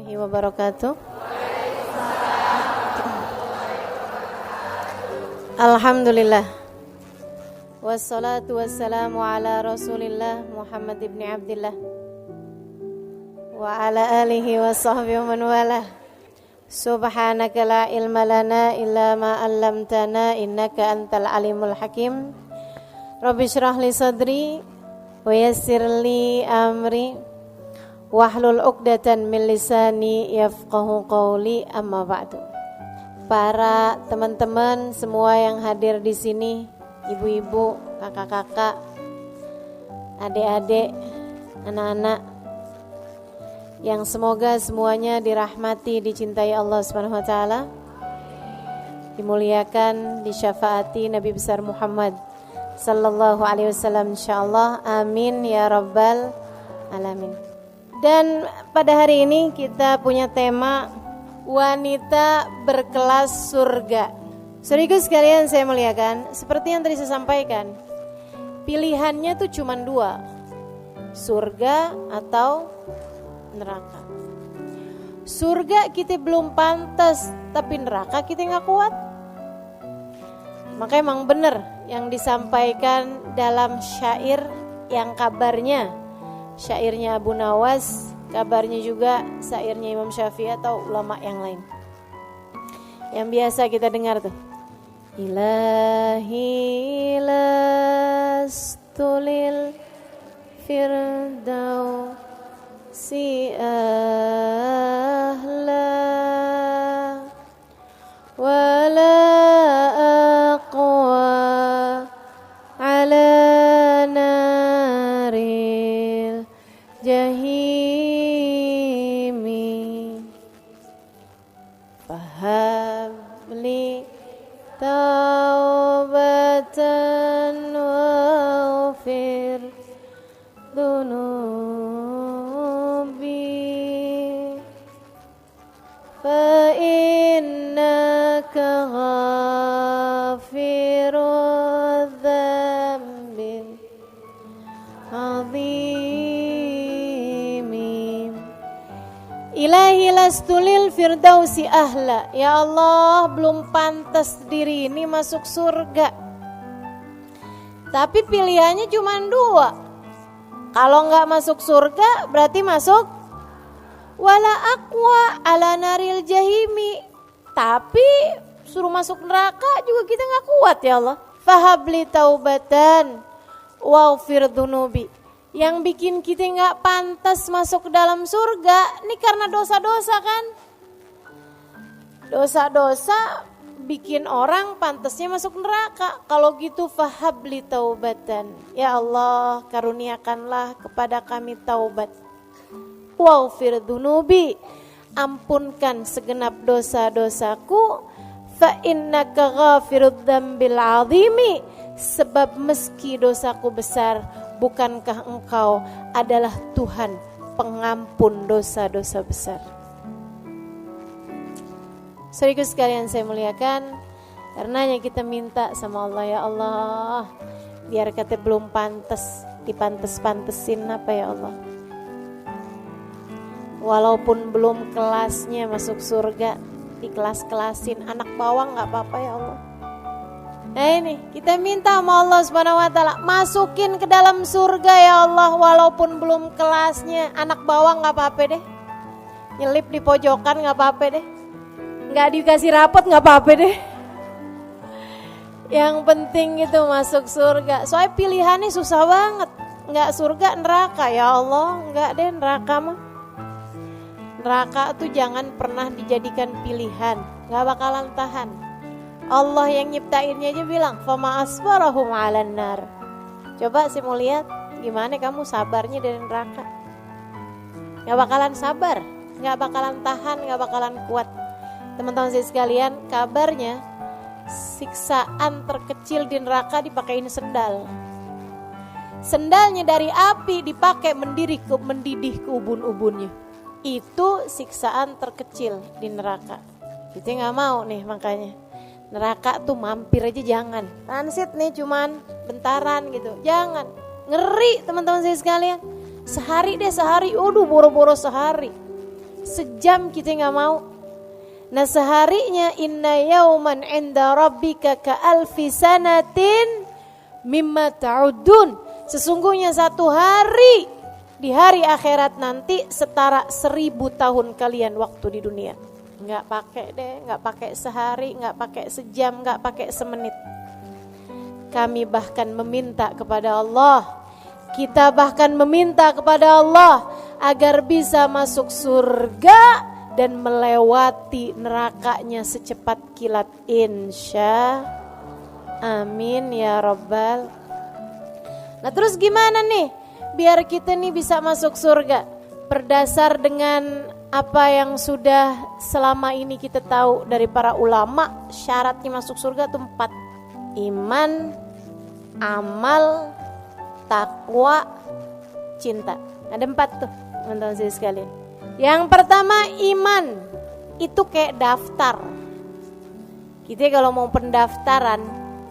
warahmatullahi wabarakatuh. Alhamdulillah. Wassalatu wassalamu ala Rasulillah Muhammad ibn Abdillah wa ala alihi wa sahbihi wa man walah. Subhanaka la ilma lana illa ma 'allamtana innaka antal alimul hakim. Rabbi shrah li sadri wa yassir li amri wahlul 'uqdatan min lisani yafqahu qawli, amma ba'du. Para teman-teman semua yang hadir di sini, ibu-ibu, kakak-kakak, adik-adik, anak-anak, yang semoga semuanya dirahmati, dicintai Allah Subhanahu wa taala, dimuliakan, disyafaati Nabi besar Muhammad sallallahu alaihi wasallam insyaallah. Amin ya rabbal alamin. Dan pada hari ini kita punya tema wanita berkelas surga. Saudaraku sekalian saya muliakan, seperti yang tadi saya sampaikan, pilihannya tuh cuma dua, surga atau neraka. Surga kita belum pantas, tapi neraka kita gak kuat. Maka emang benar yang disampaikan dalam syair yang kabarnya syairnya Abu Nawas, kabarnya juga syairnya Imam Syafi'i atau ulama yang lain yang biasa kita dengar tuh. Ilahi lastulil firdausi ahla wala aqwa ala naril jahimi fahabli taubatan waghfir dunubi fa innaka ghafirudz dzambil azim. Ilahi lastulil firdausi ahla. Ya Allah, belum pantas diri ini masuk surga. Tapi pilihannya cuma dua. Kalau nggak masuk surga berarti masuk wala aqwa ala naril jahimi. Tapi suruh masuk neraka juga kita nggak kuat ya Allah. Fahabli taubatan waghfir dunubi. Yang bikin kita gak pantas masuk ke dalam surga ini karena dosa-dosa kan. Dosa-dosa bikin orang pantasnya masuk neraka. Kalau gitu fahabli taubatan. Ya Allah, karuniakanlah kepada kami taubat. Waghfir dunubi. Ampunkan segenap dosa-dosaku. Fa innaka ghafirudz dzambil azimi. Sebab meski dosaku besar, bukankah engkau adalah Tuhan pengampun dosa-dosa besar. Saudaraku sekalian saya muliakan, karenanya kita minta sama Allah, ya Allah, biar kata belum pantas, dipantes-pantesin apa ya Allah. Walaupun belum kelasnya masuk surga, dikelas-kelasin, anak bawang gak apa-apa ya Allah. Nah ini kita minta sama Allah Subhanahu wa taala, masukin ke dalam surga ya Allah, walaupun belum kelasnya, anak bawang enggak apa-apa deh. Nyelip di pojokan enggak apa-apa deh. Enggak dikasih rapot enggak apa-apa deh. Yang penting itu masuk surga. Soalnya pilihannya susah banget. Enggak surga neraka ya Allah, enggak deh neraka mah. Neraka tuh jangan pernah dijadikan pilihan, enggak bakalan tahan. Allah yang nyiptainnya aja bilang fama asbarahum 'alan nar. Coba sih mau lihat gimana kamu sabarnya dari neraka. Gak bakalan sabar, gak bakalan tahan, gak bakalan kuat. Teman-teman saya sekalian, kabarnya siksaan terkecil di neraka dipakein sendal. Sendalnya dari api dipakai mendidih ke ubun-ubunnya. Itu siksaan terkecil di neraka. Kita gak mau nih makanya. Neraka tuh mampir aja jangan. Transit nih cuman bentaran gitu. Jangan. Ngeri teman-teman saya sekalian. Sehari, waduh boro-boro sehari. sejam kita nggak mau. Nah seharinya inna yauman inda rabbika ka alfi sanatin mimma ta'udun. Sesungguhnya satu hari di hari akhirat nanti setara 1000 tahun kalian waktu di dunia. Nggak pakai deh, nggak pakai sehari, nggak pakai sejam, nggak pakai semenit. Kami bahkan meminta kepada Allah, kita bahkan meminta kepada Allah agar bisa masuk surga dan melewati nerakanya secepat kilat, insya amin ya rabbal. Nah terus gimana nih biar kita nih bisa masuk surga? Berdasar dengan apa yang sudah selama ini kita tahu dari para ulama, syaratnya masuk surga itu 4. Iman, amal, takwa, cinta. Ada 4 tuh teman-teman saya sekalian. Yang pertama iman, itu kayak daftar. Kita kalau mau pendaftaran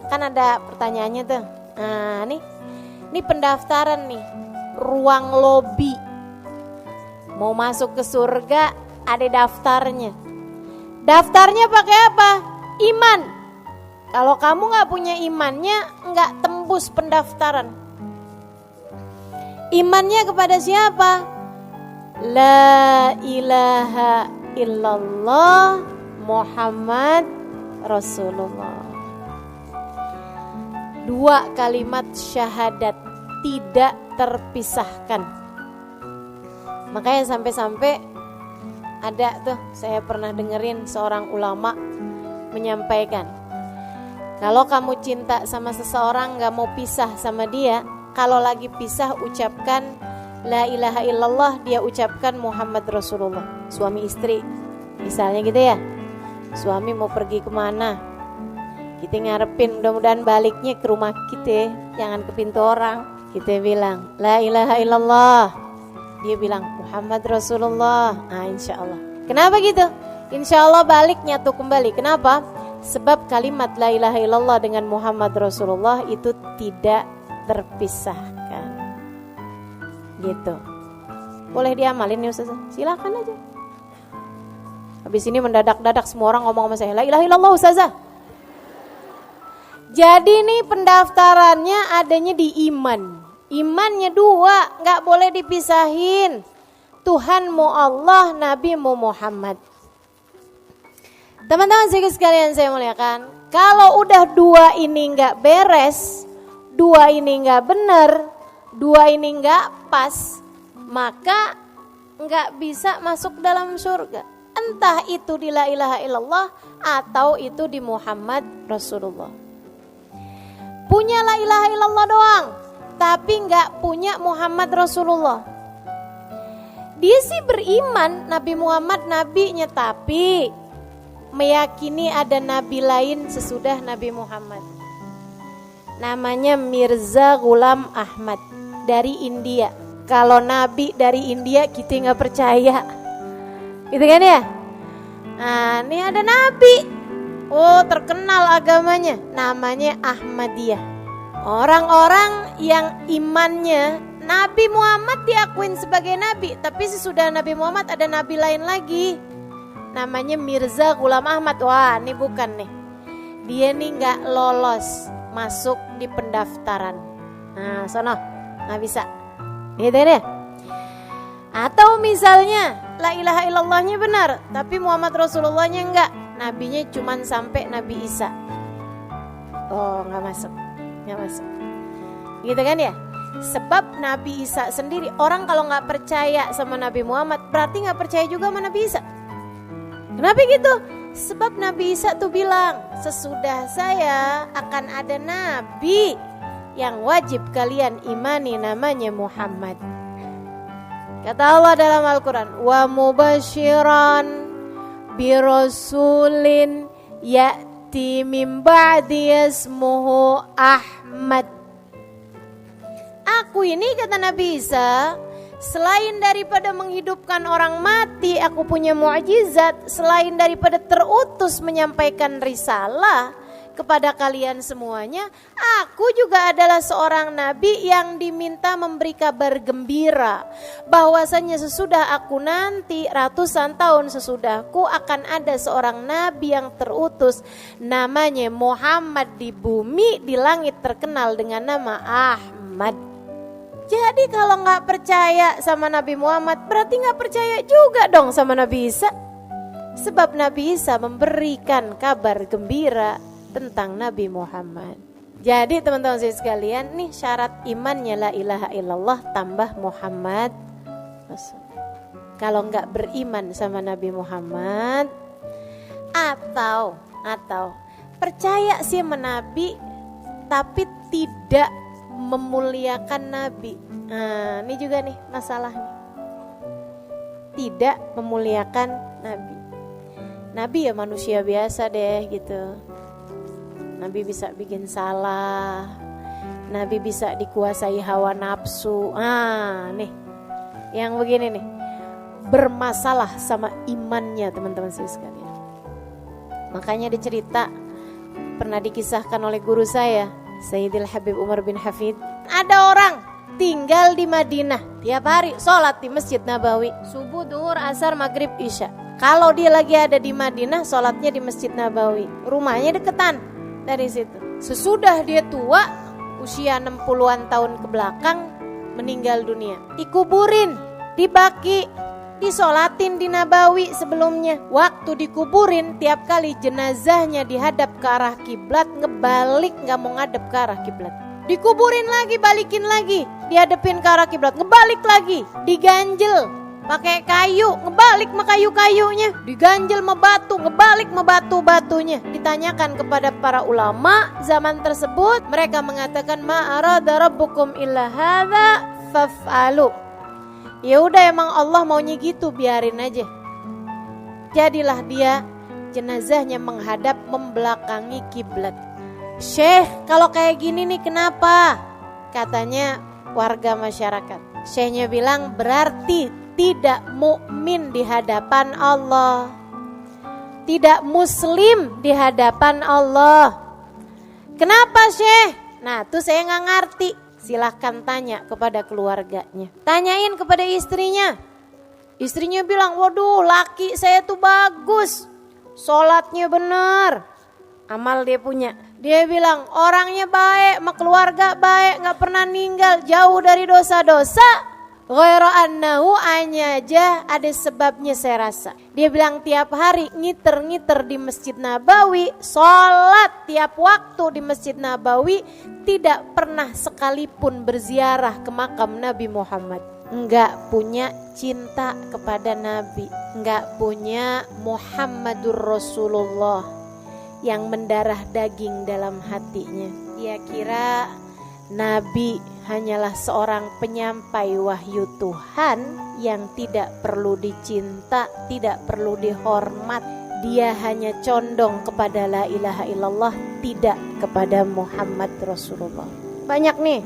kan ada pertanyaannya tuh. Nah ini pendaftaran nih, ruang lobi. Mau masuk ke surga ada daftarnya. Daftarnya pakai apa? Iman. Kalau kamu gak punya imannya, gak tembus pendaftaran. Imannya kepada siapa? La ilaha illallah Muhammad Rasulullah. 2 kalimat syahadat tidak terpisahkan. Makanya sampai-sampai ada tuh, saya pernah dengerin seorang ulama menyampaikan, kalau kamu cinta sama seseorang gak mau pisah sama dia, kalau lagi pisah ucapkan la ilaha illallah, dia ucapkan Muhammad Rasulullah. Suami istri misalnya gitu ya, suami mau pergi kemana, kita ngarepin mudah-mudahan baliknya ke rumah kita, jangan ke pintu orang. Kita bilang la ilaha illallah, dia bilang Muhammad Rasulullah. Nah insya Allah. Kenapa gitu? Insya Allah balik nyatu kembali. Kenapa? Sebab kalimat la ilaha illallah dengan Muhammad Rasulullah itu tidak terpisahkan. Gitu. Boleh diamalin ya Ustazah? Silakan aja. Habis ini mendadak-dadak semua orang ngomong sama saya, la ilaha illallah Ustazah. Jadi nih pendaftarannya adanya di iman. Imannya 2, gak boleh dipisahin. Tuhanmu Allah, Nabimu Muhammad. Teman-teman sekalian saya muliakan, kalau udah 2 ini gak beres, 2 ini gak benar, 2 ini gak pas, maka gak bisa masuk dalam surga. Entah itu di la ilaha illallah atau itu di Muhammad Rasulullah. Punya la ilaha illallah doang, tapi gak punya Muhammad Rasulullah. Dia sih beriman Nabi Muhammad nabinya, tapi meyakini ada nabi lain sesudah Nabi Muhammad. Namanya Mirza Ghulam Ahmad dari India. Kalau nabi dari India kita gak percaya, gitu kan ya. Nah ini ada nabi, oh terkenal agamanya, namanya Ahmadiyah. Orang-orang yang imannya Nabi Muhammad diakuin sebagai nabi, tapi sesudah Nabi Muhammad ada nabi lain lagi, namanya Mirza Ghulam Ahmad. Wah ini bukan nih, dia nih gak lolos masuk di pendaftaran. Nah sono gak bisa, gitu deh. Atau misalnya la ilaha illallahnya benar, tapi Muhammad Rasulullahnya enggak, nabinya cuman sampai Nabi Isa. Oh gak masuk, gak masuk, gitu kan ya. Sebab Nabi Isa sendiri, orang kalau gak percaya sama Nabi Muhammad berarti gak percaya juga sama Nabi Isa. Kenapa gitu? Sebab Nabi Isa tuh bilang, sesudah saya akan ada nabi yang wajib kalian imani, namanya Muhammad. Kata Allah dalam Al-Quran, wa mubashiran birasulin ya'ti min ba'di ismuhu Ahmad. Aku ini, kata Nabi Isa, selain daripada menghidupkan orang mati, aku punya mukjizat. Selain daripada terutus menyampaikan risalah, kepada kalian semuanya, aku juga adalah seorang nabi yang diminta memberi kabar gembira bahwasanya sesudah aku nanti, ratusan tahun sesudahku, akan ada seorang nabi yang terutus namanya Muhammad di bumi, di langit terkenal dengan nama Ahmad. Jadi kalau gak percaya sama Nabi Muhammad, berarti gak percaya juga dong sama Nabi Isa. Sebab Nabi Isa memberikan kabar gembira tentang Nabi Muhammad. Jadi teman-teman sekalian, nih syarat imannya la ilaha illallah tambah Muhammad Rasul. Kalau enggak beriman sama Nabi Muhammad atau percaya sih sama Nabi tapi tidak memuliakan Nabi. Nah, ini juga nih masalahnya. Tidak memuliakan Nabi. Nabi ya manusia biasa deh gitu. Nabi bisa bikin salah. Nabi bisa dikuasai hawa nafsu. Nih. Yang begini nih. Bermasalah sama imannya teman-teman sekalian. Makanya dicerita, pernah dikisahkan oleh guru saya, Sayyidil Habib Umar bin Hafid. Ada orang tinggal di Madinah, tiap hari sholat di Masjid Nabawi, subuh, duhur, asar, maghrib, isya. Kalau dia lagi ada di Madinah, sholatnya di Masjid Nabawi. Rumahnya deketan dari situ. Sesudah dia tua, usia 60-an tahun ke belakang, meninggal dunia. Dikuburin, dibaki, disolatin di Nabawi sebelumnya. Waktu dikuburin, tiap kali jenazahnya dihadap ke arah kiblat, ngebalik gak mau ngadep ke arah kiblat. Dikuburin lagi, balikin lagi, dihadepin ke arah kiblat, ngebalik lagi, diganjel pakai kayu, ngebalik sama kayu-kayunya, diganjel sama batu, ngebalik sama batu-batunya. Ditanyakan kepada para ulama zaman tersebut, mereka mengatakan ma arada rabbukum illa hadza faf'alu. Ya udah, emang Allah maunya gitu, biarin aja. Jadilah dia jenazahnya menghadap membelakangi kiblat. Syekh, kalau kayak gini nih kenapa? Katanya warga masyarakat. Syekhnya bilang berarti tidak mukmin di hadapan Allah, tidak muslim di hadapan Allah. Kenapa Syekh? Nah tuh saya gak ngerti. Silahkan tanya kepada keluarganya, tanyain kepada istrinya. Istrinya bilang, waduh laki saya tuh bagus, sholatnya benar, amal dia punya. Dia bilang orangnya baik, sama keluarga baik, gak pernah ninggal, jauh dari dosa-dosa. Ghaira annahu, hanya aja ada sebabnya saya rasa. Dia bilang tiap hari ngiter-ngiter di Masjid Nabawi, sholat tiap waktu di Masjid Nabawi, tidak pernah sekalipun berziarah ke makam Nabi Muhammad. Enggak punya cinta kepada Nabi, enggak punya Muhammadur Rasulullah yang mendarah daging dalam hatinya. Dia kira Nabi hanyalah seorang penyampai wahyu Tuhan yang tidak perlu dicinta, tidak perlu dihormat. Dia hanya condong kepada la ilaha illallah, tidak kepada Muhammad Rasulullah. Banyak nih,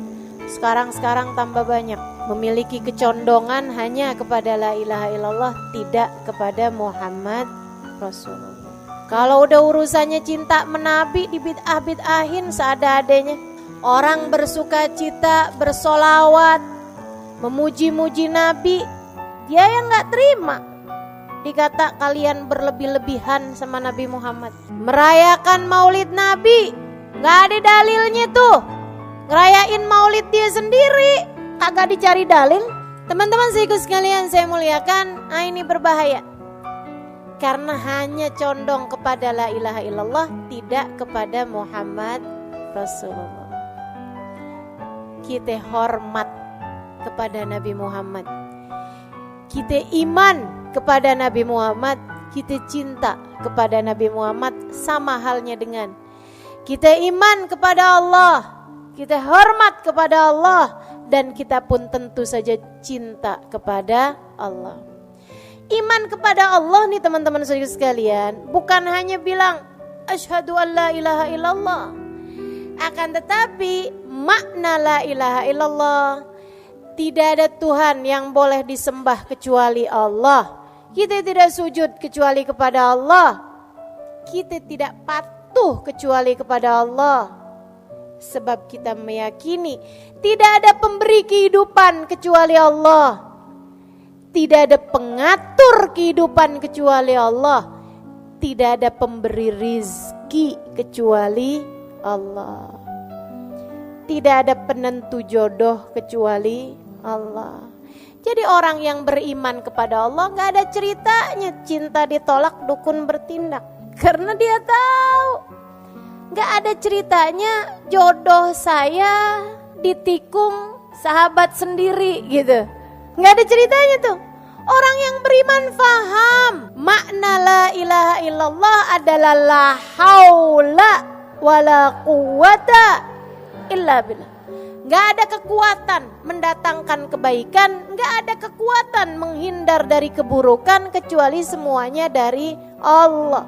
sekarang tambah banyak, memiliki kecondongan hanya kepada la ilaha illallah, tidak kepada Muhammad Rasulullah. Kalau udah urusannya cinta menabi, dibid'ah-bid'ahin seada-adanya. Orang bersuka cita, bersolawat, memuji-muji Nabi, dia yang gak terima. Dikata kalian berlebih-lebihan sama Nabi Muhammad. Merayakan maulid Nabi, gak ada dalilnya tuh. Ngerayain maulid dia sendiri, agak dicari dalil. Teman-teman sekalian saya muliakan, ini berbahaya. Karena hanya condong kepada la ilaha illallah, tidak kepada Muhammad Rasulullah. Kita hormat kepada Nabi Muhammad, kita iman kepada Nabi Muhammad, kita cinta kepada Nabi Muhammad, sama halnya dengan kita iman kepada Allah, kita hormat kepada Allah, dan kita pun tentu saja cinta kepada Allah. Iman kepada Allah nih teman-teman sekalian, bukan hanya bilang asyhadu an la ilaha illallah, akan tetapi makna la ilaha illallah, tidak ada Tuhan yang boleh disembah kecuali Allah. Kita tidak sujud kecuali kepada Allah. Kita tidak patuh butuh kecuali kepada Allah. Sebab kita meyakini tidak ada pemberi kehidupan kecuali Allah. Tidak ada pengatur kehidupan kecuali Allah. Tidak ada pemberi rizki kecuali Allah. Tidak ada penentu jodoh kecuali Allah. Jadi orang yang beriman kepada Allah gak ada ceritanya cinta ditolak dukun bertindak. Karena dia tahu gak ada ceritanya jodoh saya ditikung sahabat sendiri gitu. Gak ada ceritanya tuh. Orang yang beriman faham makna la ilaha illallah adalah la haula wala quwata illa billah. Gak ada kekuatan mendatangkan kebaikan, gak ada kekuatan menghindar dari keburukan kecuali semuanya dari Allah.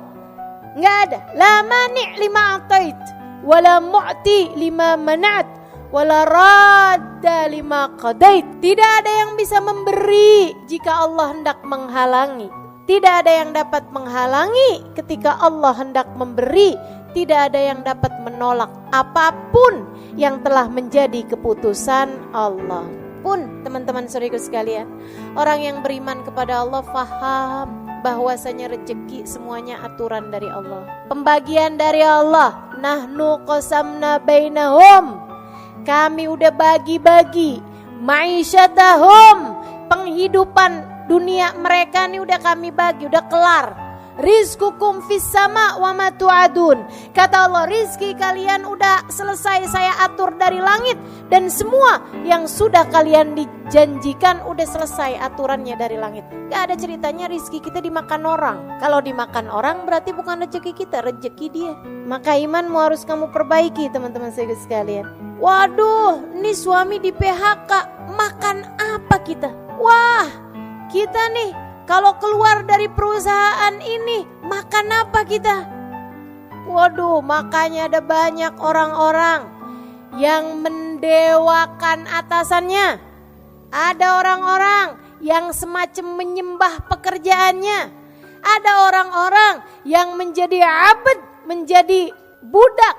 Gak ada. La mani' lima atait, wala mu'ti lima manat, wala radda lima qadait. Tidak ada yang bisa memberi jika Allah hendak menghalangi. Tidak ada yang dapat menghalangi ketika Allah hendak memberi. Tidak ada yang dapat menolak apapun yang telah menjadi keputusan Allah. Pun teman-teman saudaraku sekalian, orang yang beriman kepada Allah faham bahwasanya rezeki semuanya aturan dari Allah. Pembagian dari Allah. Nahnu qasamna bainahum. Kami udah bagi-bagi ma'isyatahum, penghidupan dunia mereka nih udah kami bagi, udah kelar. Rizqukum fis sama wa ma tu'adun. Kata Allah, rizki kalian udah selesai saya atur dari langit, dan semua yang sudah kalian dijanjikan udah selesai aturannya dari langit. Gak ada ceritanya rizki kita dimakan orang. Kalau dimakan orang berarti bukan rezeki kita, rezeki dia. Maka imanmu harus kamu perbaiki teman-teman saya sekalian. Waduh, ini suami di PHK, makan apa kita? Wah, kita nih kalau keluar dari perusahaan ini, makan apa kita? Waduh, makanya ada banyak orang-orang yang mendewakan atasannya. Ada orang-orang yang semacam menyembah pekerjaannya. Ada orang-orang yang menjadi abd, menjadi budak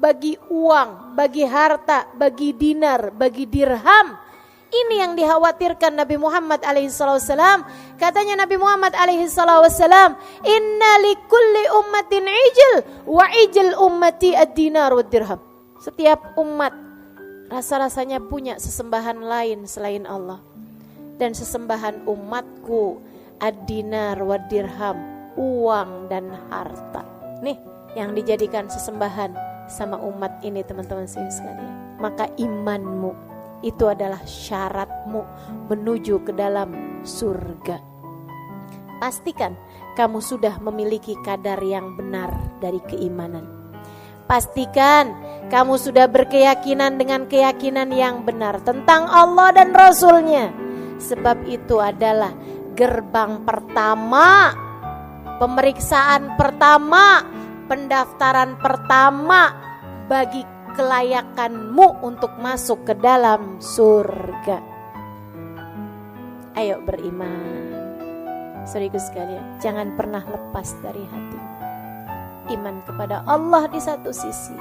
bagi uang, bagi harta, bagi dinar, bagi dirham. Ini yang dikhawatirkan Nabi Muhammad alaihissalam. Katanya Nabi Muhammad alaihissalam, inna likulli ummatin ijil, wa ijil ummati ad-dinar wa dirham. Setiap umat rasa-rasanya punya sesembahan lain selain Allah. Dan sesembahan umatku ad-dinar wa dirham, uang dan harta. Nih yang dijadikan sesembahan sama umat ini teman-teman sekalian. Maka imanmu itu adalah syaratmu menuju ke dalam surga. Pastikan kamu sudah memiliki kadar yang benar dari keimanan. Pastikan kamu sudah berkeyakinan dengan keyakinan yang benar tentang Allah dan Rasul-Nya. Sebab itu adalah gerbang pertama, pemeriksaan pertama, pendaftaran pertama bagi kelayakanmu untuk masuk ke dalam surga. Ayo beriman. Saudaraku sekalian, jangan pernah lepas dari hati. Iman kepada Allah di satu sisi,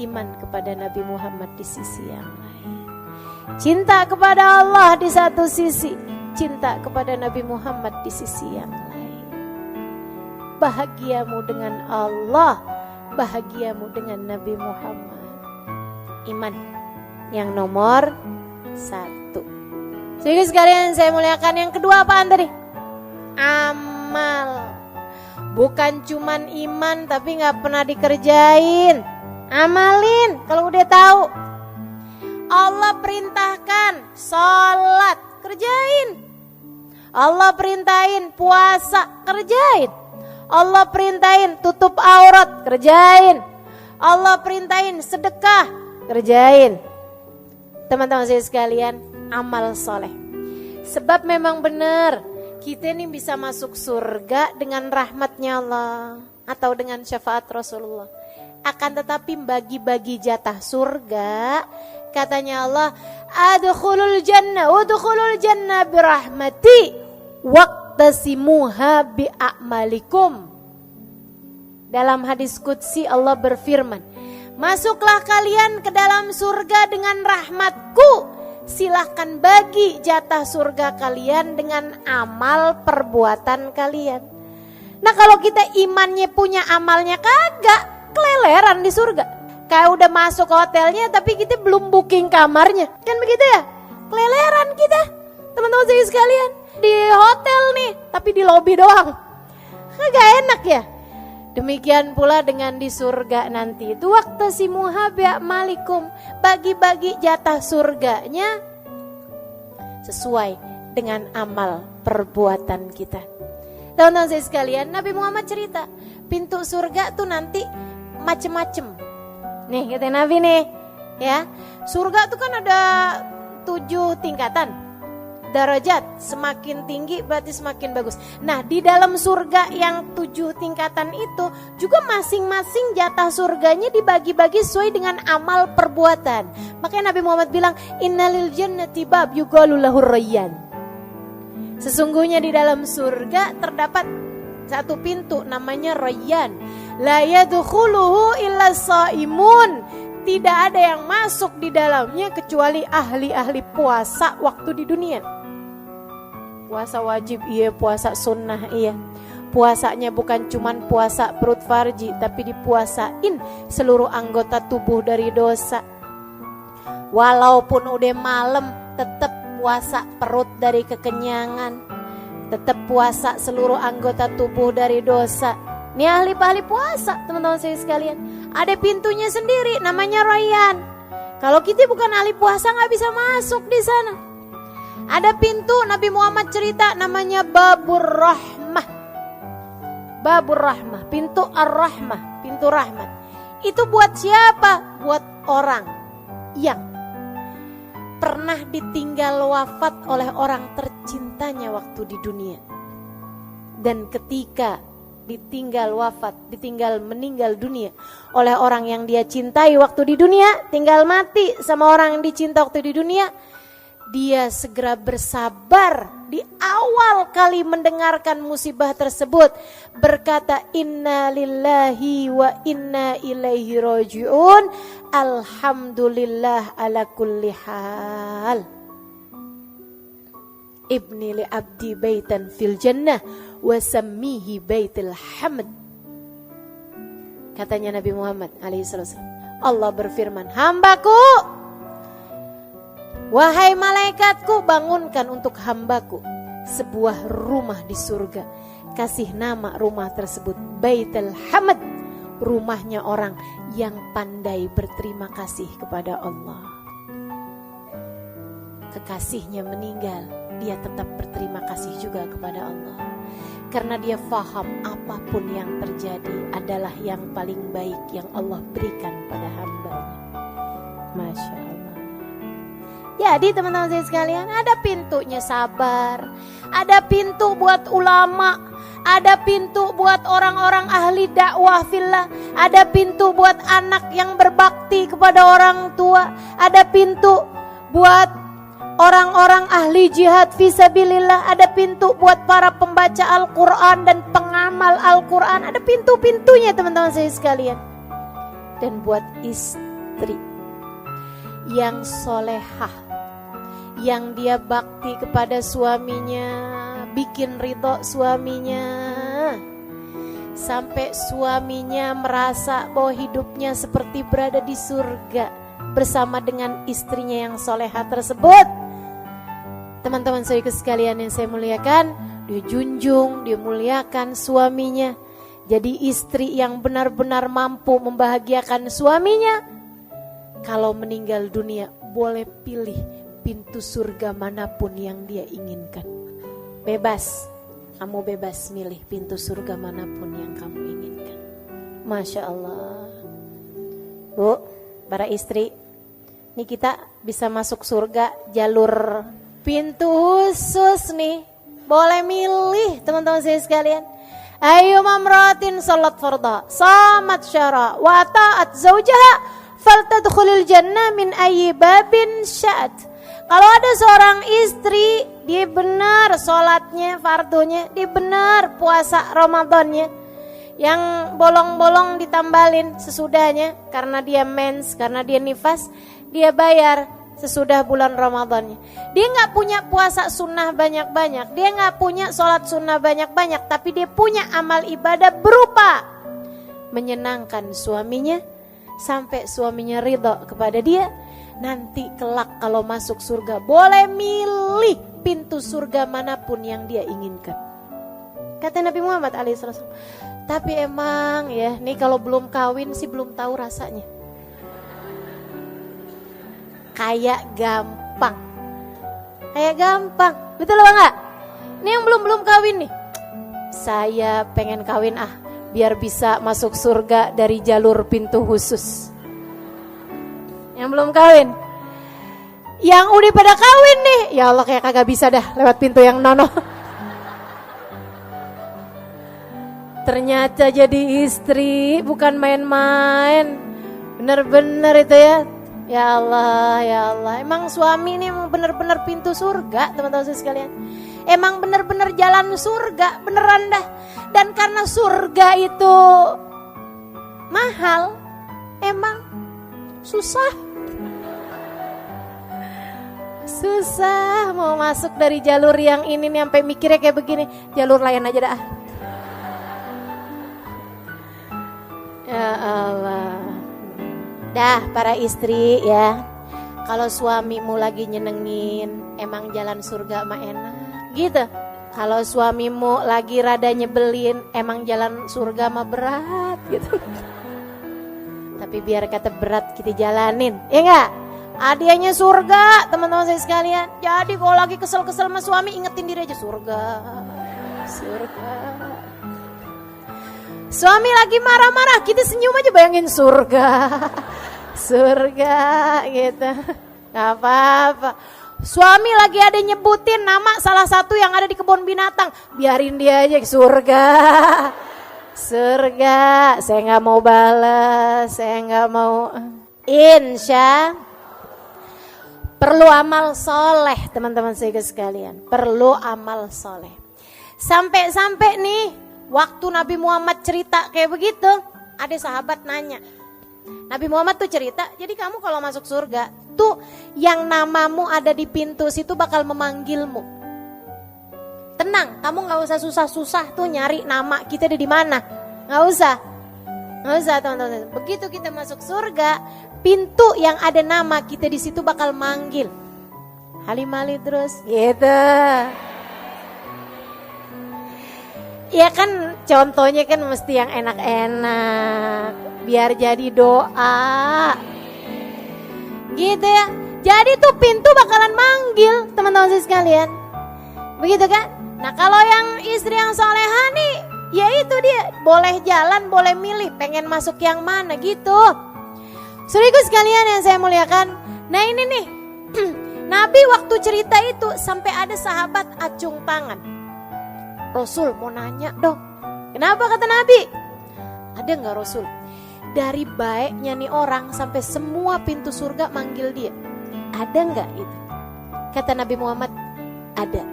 iman kepada Nabi Muhammad di sisi yang lain. Cinta kepada Allah di satu sisi, cinta kepada Nabi Muhammad di sisi yang lain. Bahagiamu dengan Allah, bahagiamu dengan Nabi Muhammad. Iman yang nomor 1. Jadi sekalian saya muliakan, yang kedua apaan tadi? Amal. Bukan cuman iman tapi gak pernah dikerjain. Amalin kalau udah tahu. Allah perintahkan sholat, kerjain. Allah perintahin puasa, kerjain. Allah perintahin tutup aurat, kerjain. Allah perintahin sedekah, kerjain. Teman-teman saya sekalian, amal soleh. Sebab memang benar kita ini bisa masuk surga dengan rahmatnya Allah atau dengan syafaat Rasulullah. Akan tetapi bagi-bagi jatah surga, katanya Allah, adkhulul jannah udkhulul jannah birahmati waqtasimuha bi'amalikum. Dalam hadis qudsi Allah berfirman, masuklah kalian ke dalam surga dengan rahmatku. Silahkan bagi jatah surga kalian dengan amal perbuatan kalian. Nah kalau kita imannya punya amalnya kagak, keleleran di surga. Kayak udah masuk hotelnya tapi kita belum booking kamarnya. Kan begitu ya? Keleleran kita. Teman-teman saya sekalian, di hotel nih tapi di lobi doang. Kagak enak ya? Demikian pula dengan di surga nanti. Itu waqtasimuha bi'amalikum. Bagi-bagi jatah surganya sesuai dengan amal perbuatan kita. Teman-teman saya sekalian, Nabi Muhammad cerita, pintu surga tuh nanti macem-macem. Nih kata Nabi nih, ya. Surga tuh kan ada 7 tingkatan. Darajat, semakin tinggi berarti semakin bagus. Nah di dalam surga yang 7 tingkatan itu juga masing-masing jatah surganya dibagi-bagi sesuai dengan amal perbuatan. Makanya Nabi Muhammad bilang, innalil jannati bab yuqalu lahur rayyan. Sesungguhnya di dalam surga terdapat satu pintu namanya Rayyan. La yadkhuluhu illa shaimun. Tidak ada yang masuk di dalamnya kecuali ahli-ahli puasa waktu di dunia. Puasa wajib iya, puasa sunnah iya. Puasanya bukan cuman puasa perut farji, tapi dipuasain seluruh anggota tubuh dari dosa. Walaupun udah malam tetap puasa perut dari kekenyangan, tetap puasa seluruh anggota tubuh dari dosa. Ini ahli-ahli puasa teman-teman saya sekalian. Ada pintunya sendiri namanya Rayyan. Kalau kita bukan ahli puasa nggak bisa masuk di sana. Ada pintu Nabi Muhammad cerita namanya Babur Rahmah. Babur Rahmah, pintu Ar-Rahmah, pintu rahmat. Itu buat siapa? Buat orang yang pernah ditinggal wafat oleh orang tercintanya waktu di dunia. Dan ketika ditinggal wafat, meninggal dunia oleh orang yang dia cintai waktu di dunia, tinggal mati sama orang yang dicinta waktu di dunia, dia segera bersabar di awal kali mendengarkan musibah tersebut, berkata inna lillahi wa inna ilaihi raji'un, alhamdulillah ala kulli hal. Ibni li abdi baitan fil jannah wa sammihi baitul hamd. Katanya Nabi Muhammad alaihissalam, Allah berfirman, hambaku, wahai malaikatku, bangunkan untuk hambaku sebuah rumah di surga. Kasih nama rumah tersebut Baitul Hamd, rumahnya orang yang pandai berterima kasih kepada Allah. Kekasihnya meninggal, dia tetap berterima kasih juga kepada Allah. Karena dia faham apapun yang terjadi adalah yang paling baik yang Allah berikan pada hambanya. Masya Allah. Jadi teman-teman saya sekalian, ada pintunya sabar, ada pintu buat ulama, ada pintu buat orang-orang ahli dakwah fillah, ada pintu buat anak yang berbakti kepada orang tua, ada pintu buat orang-orang ahli jihad fisabilillah, ada pintu buat para pembaca Al-Quran dan pengamal Al-Quran, ada pintu-pintunya teman-teman saya sekalian. Dan buat istri yang solehah, yang dia bakti kepada suaminya, bikin ridho suaminya, sampai suaminya merasa bahwa hidupnya seperti berada di surga bersama dengan istrinya yang solehah tersebut. Teman-teman saya sekalian yang saya muliakan, dia junjung, dia muliakan suaminya. Jadi istri yang benar-benar mampu membahagiakan suaminya, kalau meninggal dunia boleh pilih pintu surga manapun yang dia inginkan. Bebas, kamu bebas milih pintu surga manapun yang kamu inginkan. Masya Allah. Bu, para istri, ini kita bisa masuk surga jalur pintu khusus nih. Boleh milih teman-teman saya sekalian. Ayu mamratin salat farda, samat syara, wa ta'at zawjaha, faltadkhulil jannah min ayyi babin sya'at. Kalau ada seorang istri, dia benar sholatnya, fardunya, dia benar puasa Ramadannya, Yang bolong-bolong ditambalin sesudahnya, karena dia mens, karena dia nifas, dia bayar sesudah bulan Ramadannya. Dia gak punya puasa sunnah banyak-banyak, dia gak punya sholat sunnah banyak-banyak, tapi dia punya amal ibadah berupa menyenangkan suaminya, sampai suaminya ridho kepada dia. Nanti kelak kalau masuk surga, boleh milih pintu surga manapun yang dia inginkan. Kata Nabi Muhammad SAW. Tapi emang ya, nih kalau belum kawin sih belum tahu rasanya. Kayak gampang. Kayak gampang. Betul apa enggak? Ini yang belum kawin nih. Saya pengen kawin biar bisa masuk surga dari jalur pintu khusus. Yang belum kawin. Yang udah pada kawin nih, ya Allah kayak kagak bisa dah lewat pintu yang nono. Ternyata jadi istri bukan main-main. Bener-bener itu ya. Ya Allah, ya Allah. Emang suami ini emang bener-bener pintu surga, teman-teman sekalian. Emang bener-bener jalan surga, beneran dah. Dan karena surga itu mahal, emang susah. Susah mau masuk dari jalur yang ini nih, sampai mikirnya kayak begini, jalur lain aja dah. Ya Allah. Dah para istri ya, kalau suamimu lagi nyenengin, emang jalan surga mah enak gitu. Kalau suamimu lagi rada nyebelin, emang jalan surga mah berat gitu. Tapi biar kata berat kita jalanin, ya enggak? Hadiahnya surga, teman-teman saya sekalian. Jadi kalau lagi kesel-kesel sama suami, ingetin diri aja surga. Surga. Suami lagi marah-marah, kita senyum aja bayangin surga. Surga gitu. Gak apa-apa. Suami lagi ada nyebutin nama salah satu yang ada di kebun binatang, biarin dia aja surga. Surga, saya gak mau balas, saya gak mau. Insya perlu amal soleh, teman-teman saya sekalian. Perlu amal soleh. Sampai-sampai nih, waktu Nabi Muhammad cerita kayak begitu, ada sahabat nanya. Nabi Muhammad tuh cerita, jadi kamu kalau masuk surga, tuh yang namamu ada di pintu situ bakal memanggilmu. Tenang, kamu gak usah susah-susah tuh nyari nama kita ada di mana. Gak usah teman-teman. Begitu kita masuk surga, pintu yang ada nama kita di situ bakal manggil. Halimali terus, gitu. Ya kan contohnya kan mesti yang enak-enak, biar jadi doa. Gitu ya. Jadi tuh pintu bakalan manggil, teman-teman sekalian. Begitu kan? Nah kalau yang istri yang solehah nih, ya itu dia, boleh jalan, boleh milih, pengen masuk yang mana gitu. Saudaraku sekalian yang saya muliakan, nah ini nih, Nabi waktu cerita itu sampai ada sahabat acung tangan. Rasul mau nanya dong, kenapa kata Nabi? Ada gak Rasul? Dari baiknya nih orang sampai semua pintu surga manggil dia. Ada gak itu? Kata Nabi Muhammad, ada.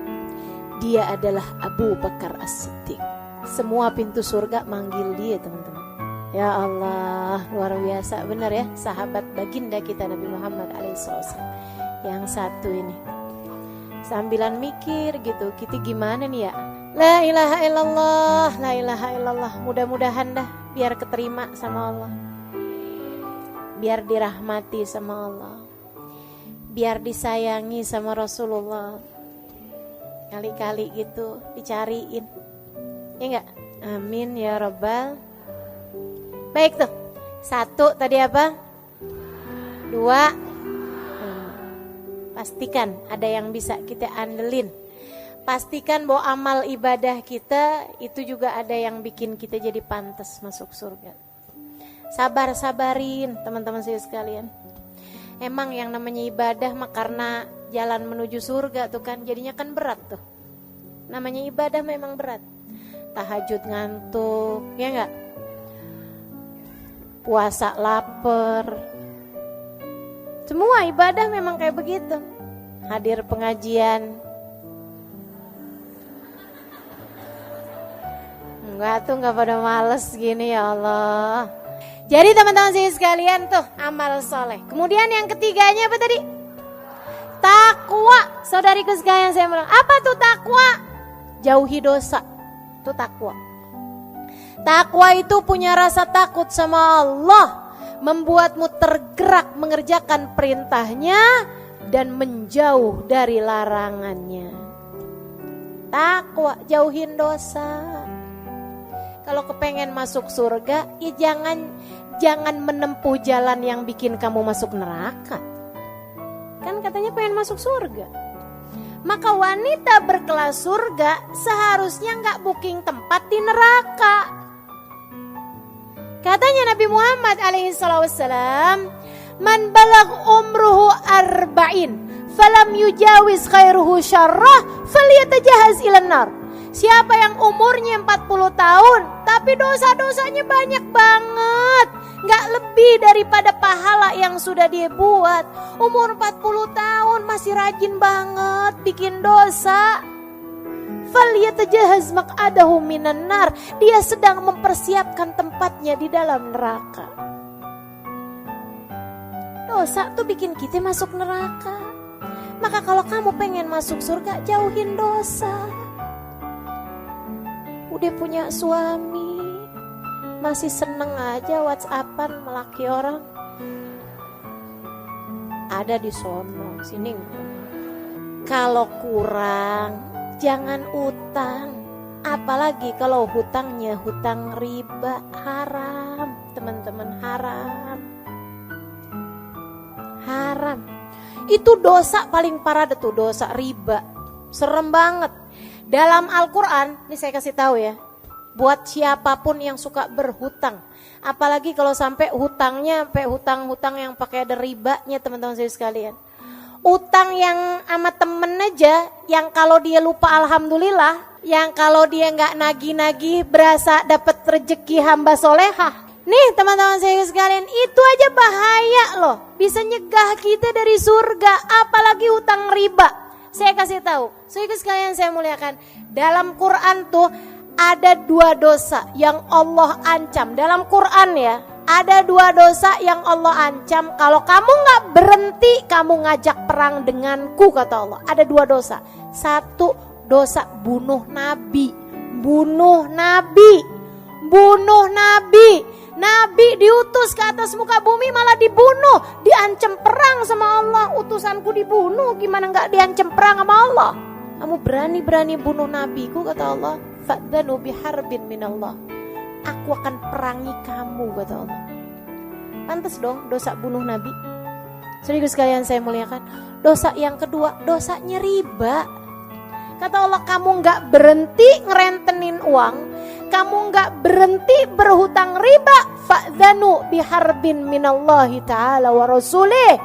Dia adalah Abu Bakar As-Siddiq. Semua pintu surga manggil dia, teman-teman. Ya Allah, luar biasa, benar ya, sahabat baginda kita Nabi Muhammad SAW. Yang satu ini, sambilan mikir gitu, kita gimana nih ya? La ilaha illallah, la ilaha illallah. Mudah-mudahan dah biar keterima sama Allah, biar dirahmati sama Allah, biar disayangi sama Rasulullah. Kali-kali gitu dicariin, ya enggak? Amin ya Rabbal. Baik tuh, satu tadi apa? Dua, pastikan ada yang bisa kita andelin. Pastikan bahwa amal ibadah kita itu juga ada yang bikin kita jadi pantas masuk surga. Sabar-sabarin teman-teman saya sekalian. Emang yang namanya ibadah mah karena jalan menuju surga tuh kan jadinya kan berat tuh. Namanya ibadah memang berat. Tahajud ngantuk, ya enggak? Puasa lapar. Semua ibadah memang kayak begitu. Hadir pengajian Enggak tuh, enggak pada males gini ya Allah. Jadi teman-teman sekalian tuh amal soleh. Kemudian yang ketiganya apa tadi? Takwa. Saudariku sekalian saya bilang, apa tuh takwa? Jauhi dosa. Itu takwa. Takwa itu punya rasa takut sama Allah, membuatmu tergerak mengerjakan perintahnya dan menjauh dari larangannya. Takwa, jauhin dosa. Kalau kepengen masuk surga, ya jangan menempuh jalan yang bikin kamu masuk neraka. Kan katanya pengen masuk surga. Maka wanita berkelas surga seharusnya nggak booking tempat di neraka. Katanya Nabi Muhammad alaihissalam, man balag umruhu arba'in falam yujawiz khairuhu syarrah falyatajahaz ilan nar. Siapa yang umurnya 40 tahun tapi dosa-dosanya banyak banget, gak lebih daripada pahala yang sudah dia buat. Umur 40 tahun masih rajin banget bikin dosa, falyatajahaz maq'adahu minan nar. Dia sedang mempersiapkan tempatnya di dalam neraka. Dosa tuh bikin kita masuk neraka. Maka kalau kamu pengen masuk surga, jauhin dosa. Udah punya suami, masih seneng aja WhatsAppan melaki orang. Ada di sono, sini. Kalau kurang, jangan utang. Apalagi kalau hutangnya hutang riba, haram. Teman-teman, haram. Haram. Itu dosa paling parah tuh, dosa riba. Serem banget. Dalam Al-Quran, ini saya kasih tahu ya, buat siapapun yang suka berhutang, apalagi kalau sampai hutangnya sampai hutang-hutang yang pakai ada ribanya, teman-teman saya sekalian. Utang yang sama temen aja, yang kalau dia lupa alhamdulillah, yang kalau dia nggak nagih-nagih berasa dapat rezeki hamba solehah. Nih teman-teman saya sekalian, itu aja bahaya loh, bisa nyegah kita dari surga, apalagi hutang riba. Saya kasih tahu, saudara sekalian saya muliakan, dalam Quran tuh ada 2 dosa yang Allah ancam. Dalam Quran ya, ada 2 dosa yang Allah ancam. Kalau kamu nggak berhenti, kamu ngajak perang denganku, kata Allah. Ada 2 dosa. 1, dosa bunuh Nabi. Bunuh Nabi. Bunuh Nabi. Nabi diutus ke atas muka bumi malah dibunuh, diancam perang sama Allah. Utusanku dibunuh, gimana nggak diancam perang sama Allah? Kamu berani-berani bunuh nabiku, kata Allah. Fa'dhanu biharbin minallah. Aku akan perangi kamu, kata Allah. Pantes dong dosa bunuh nabi. Saudara sekalian saya muliakan. Dosa yang kedua, dosanya riba. Kata Allah, kamu nggak berhenti ngerentenin uang, kamu nggak berhenti berhutang riba, fa'dhanu biharbin minallahi ta'ala wa rasulih.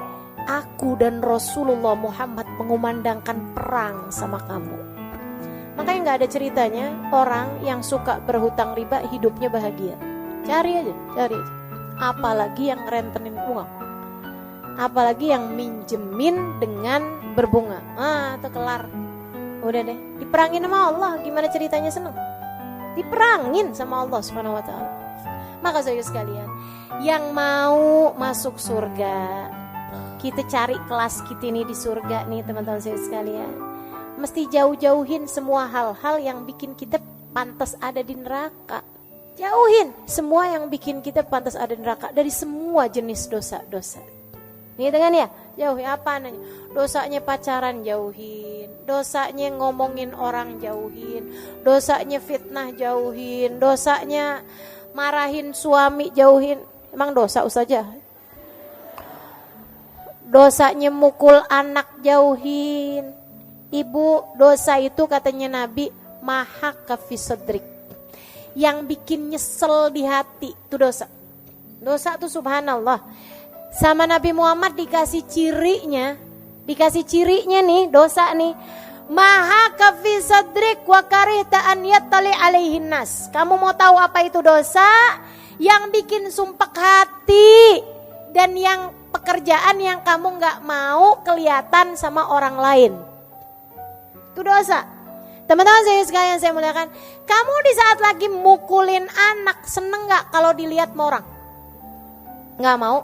Aku dan Rasulullah Muhammad mengumandangkan perang sama kamu. Makanya nggak ada ceritanya orang yang suka berhutang riba hidupnya bahagia. Cari aja. Apalagi yang rentenin uang, apalagi yang minjemin dengan berbunga. Itu kelar. Udah deh, diperangin sama Allah, gimana ceritanya seneng? Diperangin sama Allah Subhanahu wa taala. Maka saudara sekalian, yang mau masuk surga, kita cari kelas kita ini di surga nih teman-teman saudara sekalian. Mesti jauh-jauhin semua hal-hal yang bikin kita pantas ada di neraka. Jauhin semua yang bikin kita pantas ada di neraka dari semua jenis dosa-dosa. Nih dengan ya, jauhi apa nanya? Dosanya pacaran jauhin, dosanya ngomongin orang jauhin, dosanya fitnah jauhin, dosanya marahin suami jauhin. Emang dosa saja? Dosanya mukul anak jauhin. Ibu, dosa itu katanya Nabi mahaka fi sadrik, yang bikin nyesel di hati itu dosa. Dosa itu subhanallah. Sama Nabi Muhammad dikasih cirinya nih dosa nih. Maha kafi sadrik wa karihta an yattali alaihin nas. Kamu mau tahu apa itu dosa? Yang bikin sumpek hati dan yang pekerjaan yang kamu nggak mau kelihatan sama orang lain. Itu dosa. Teman-teman saya sekalian saya muliakan, kamu di saat lagi mukulin anak, seneng gak kalau dilihat sama orang? Gak mau.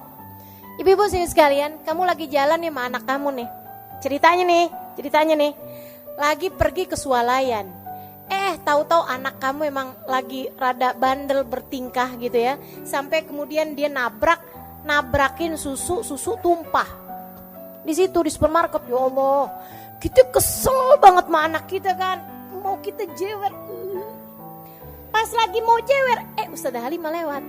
Ibu-ibu saya sekalian, kamu lagi jalan nih sama anak kamu nih. Ceritanya nih, lagi pergi ke swalayan. Tahu-tahu anak kamu emang lagi rada bandel bertingkah gitu ya. Sampai kemudian dia nabrakin susu tumpah. Di situ di supermarket, ya Allah. Kita kesel banget sama anak kita kan. Mau kita jewer. Pas lagi mau jewer, Ustazah Halimah lewat.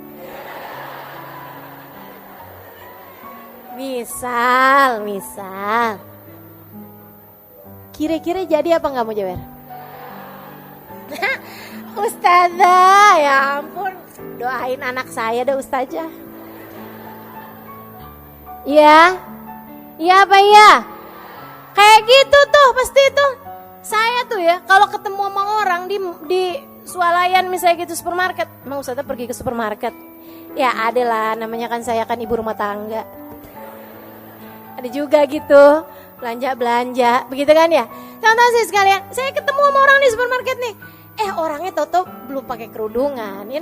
Misal. Kira-kira jadi apa gak mau jewer? Ustazah, ya ampun. Doain anak saya deh Ustazah. Iya? Iya apa iya? Kayak gitu tuh pasti tuh. Saya tuh ya kalau ketemu sama orang di swalayan misalnya gitu supermarket. Emang Ustazah pergi ke supermarket? Ya ada lah, namanya kan saya kan ibu rumah tangga. Ada juga gitu, belanja, begitu kan ya. Teman-teman saya sekalian, saya ketemu sama orang di supermarket nih. Orangnya tau-tau belum pakai kerudungan. Ya,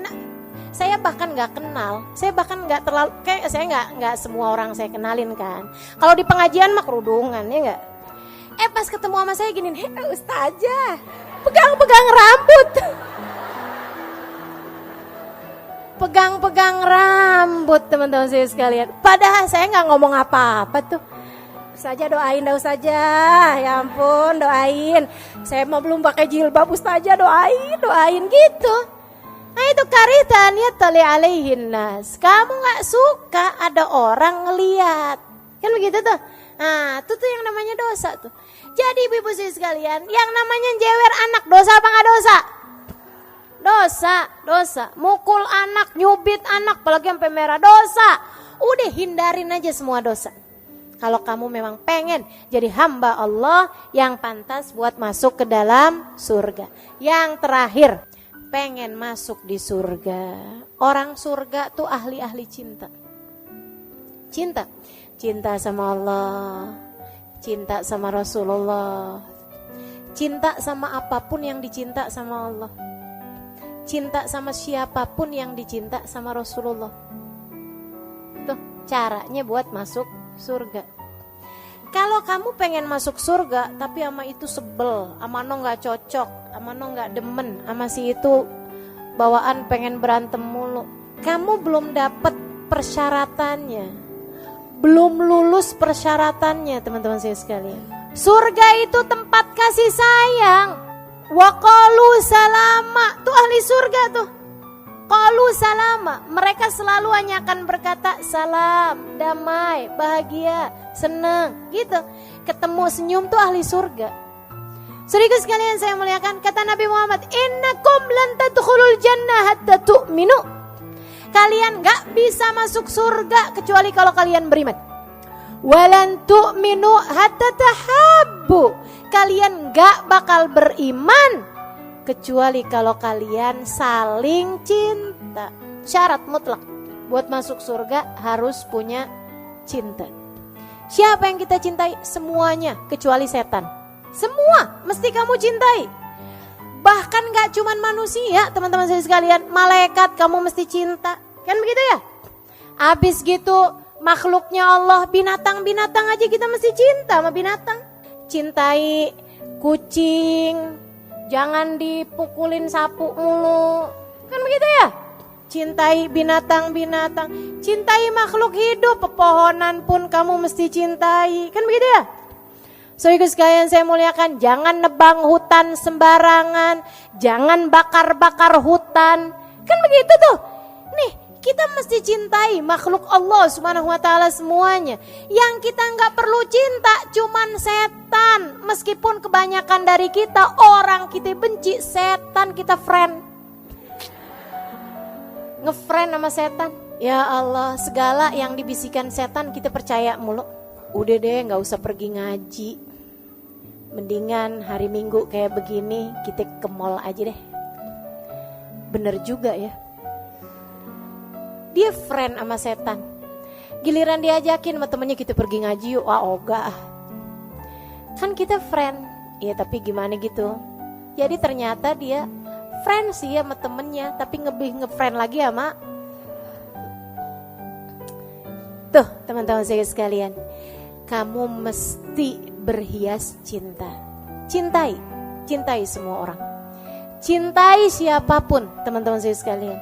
saya bahkan nggak kenal, saya bahkan nggak terlalu, kayak saya nggak semua orang saya kenalin kan. Kalau di pengajian mah kerudungan ya nggak. Pas ketemu sama saya gini, Ustazah, pegang-pegang rambut. Pegang-pegang rambut teman-teman saya sekalian. Padahal saya nggak ngomong apa-apa tuh. Ustazah doain dah Ustazah, ya ampun doain. Saya mau belum pakai jilbab Ustazah doain gitu. Nah itu karitan ya tali alaihin nas. Kamu nggak suka ada orang ngeliat, kan begitu tuh. Nah itu tuh yang namanya dosa tuh. Jadi ibu-ibu sekalian, yang namanya jewer anak dosa apa nggak dosa? Dosa. Mukul anak, nyubit anak, apalagi sampai merah dosa. Udah hindarin aja semua dosa. Kalau kamu memang pengen jadi hamba Allah yang pantas buat masuk ke dalam surga. Yang terakhir, pengen masuk di surga. Orang surga tuh ahli-ahli cinta. Cinta sama Allah, cinta sama Rasulullah, cinta sama apapun yang dicinta sama Allah, cinta sama siapapun yang dicinta sama Rasulullah. Tuh caranya buat masuk surga. Kalau kamu pengen masuk surga tapi sama itu sebel, sama no gak cocok, sama no gak demen, sama si itu bawaan pengen berantem mulu, kamu belum dapet persyaratannya, belum lulus persyaratannya teman-teman saya sekalian. Surga itu tempat kasih sayang. Wa qalu salama, tuh ahli surga tuh. Qalu salama, mereka selalu hanya akan berkata salam, damai, bahagia, senang, gitu. Ketemu senyum tuh ahli surga. Saudara sekalian saya muliakan, kata Nabi Muhammad, innakum lan tadkhulul jannah hatta tu'minu. Kalian gak bisa masuk surga kecuali kalau kalian beriman. Walan tu'minu hatta tahabbu. Kalian gak bakal beriman kecuali kalau kalian saling cinta. Syarat mutlak buat masuk surga harus punya cinta. Siapa yang kita cintai? Semuanya kecuali setan. Semua mesti kamu cintai. Bahkan gak cuman manusia teman-teman saya sekalian, malaikat kamu mesti cinta. Kan begitu ya? Abis gitu makhluknya Allah, binatang-binatang aja kita mesti cinta sama binatang. Cintai kucing, jangan dipukulin sapu mulu. Kan begitu ya? Cintai binatang-binatang, cintai makhluk hidup, pepohonan pun kamu mesti cintai. Kan begitu ya? Saudara sekalian saya muliakan, jangan nebang hutan sembarangan, jangan bakar-bakar hutan. Kan begitu tuh. Nih, kita mesti cintai makhluk Allah Subhanahu wa taala semuanya. Yang kita nggak perlu cinta cuman setan. Meskipun kebanyakan dari kita orang kita benci, setan kita friend. Ngefriend sama setan. Ya Allah, segala yang dibisikkan setan kita percaya mulu. Udah deh, nggak usah pergi ngaji. Mendingan hari Minggu kayak begini kita ke mall aja deh. Bener juga ya. Dia friend sama setan. Giliran diajakin sama temennya kita pergi ngaji yuk, ogah. Kan kita friend. Ya tapi gimana gitu. Jadi ternyata dia friend sih sama temennya, tapi lebih nge-friend lagi sama tuh teman-teman saya sekalian. Kamu mesti berhias cinta. Cintai semua orang. Cintai siapapun, teman-teman saya sekalian.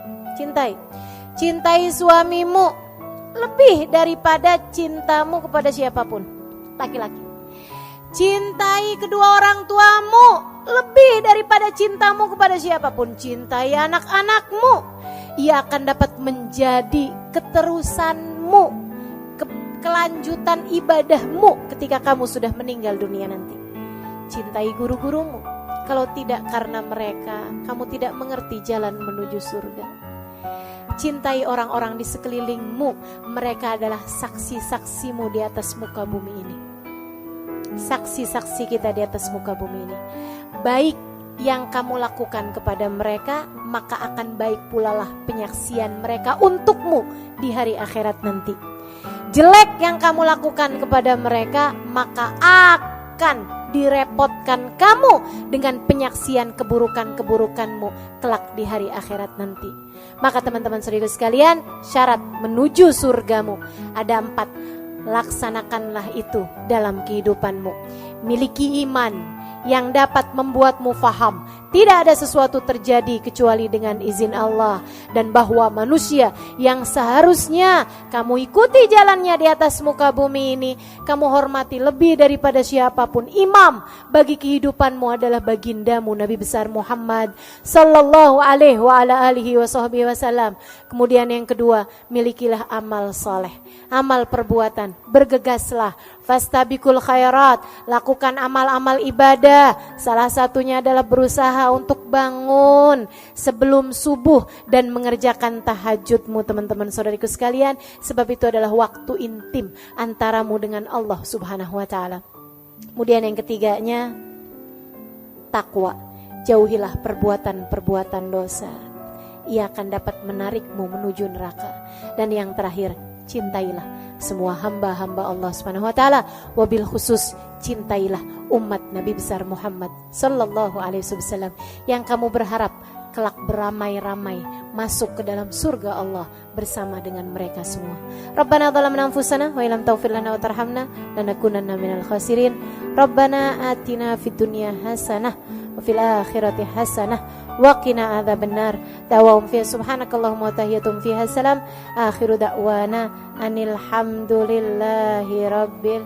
Cintai suamimu lebih daripada cintamu kepada siapapun, laki-laki. Cintai kedua orang tuamu lebih daripada cintamu kepada siapapun. Cintai anak-anakmu, ia akan dapat menjadi keterusanmu, kelanjutan ibadahmu ketika kamu sudah meninggal dunia nanti. Cintai guru-gurumu, kalau tidak karena mereka kamu tidak mengerti jalan menuju surga. Cintai orang-orang di sekelilingmu, mereka adalah saksi-saksimu di atas muka bumi ini. Saksi-saksi kita di atas muka bumi ini. Baik yang kamu lakukan kepada mereka, maka akan baik pula lah penyaksian mereka untukmu di hari akhirat nanti. Jelek yang kamu lakukan kepada mereka, maka akan direpotkan kamu dengan penyaksian keburukan-keburukanmu kelak di hari akhirat nanti. Maka teman-teman saudara sekalian, syarat menuju surgamu ada 4. Laksanakanlah itu dalam kehidupanmu. Miliki iman yang dapat membuatmu faham tidak ada sesuatu terjadi kecuali dengan izin Allah, dan bahwa manusia yang seharusnya kamu ikuti jalannya di atas muka bumi ini, kamu hormati lebih daripada siapapun. Imam bagi kehidupanmu adalah bagindamu Nabi besar Muhammad sallallahu alaihi wa ala alihi wasallam. Kemudian yang kedua, milikilah amal soleh, amal perbuatan, bergegaslah, fastabiqul khairat, lakukan amal-amal ibadah. Salah satunya adalah berusaha untuk bangun sebelum subuh dan mengerjakan tahajudmu, teman-teman saudariku sekalian, sebab itu adalah waktu intim antaramu dengan Allah Subhanahu wa taala. Kemudian yang ketiganya, takwa. Jauhilah perbuatan-perbuatan dosa, ia akan dapat menarikmu menuju neraka. Dan yang terakhir, cintailah semua hamba-hamba Allah Subhanahu wa taala, wabil khusus cintailah umat Nabi besar Muhammad sallallahu alaihi wasallam yang kamu berharap kelak beramai-ramai masuk ke dalam surga Allah bersama dengan mereka semua. Rabbana zalamna anfusana wa illam taghfir lana wa tarhamna lanakunanna minal khasirin. Rabbana atina fid dunya hasanah wa fil akhirati hasanah wa qina adzabannar. Da'wahum fiha subhanakallahumma wa tahiyatum fiha salam. Akhiru da'wana anil hamdulillahi rabbil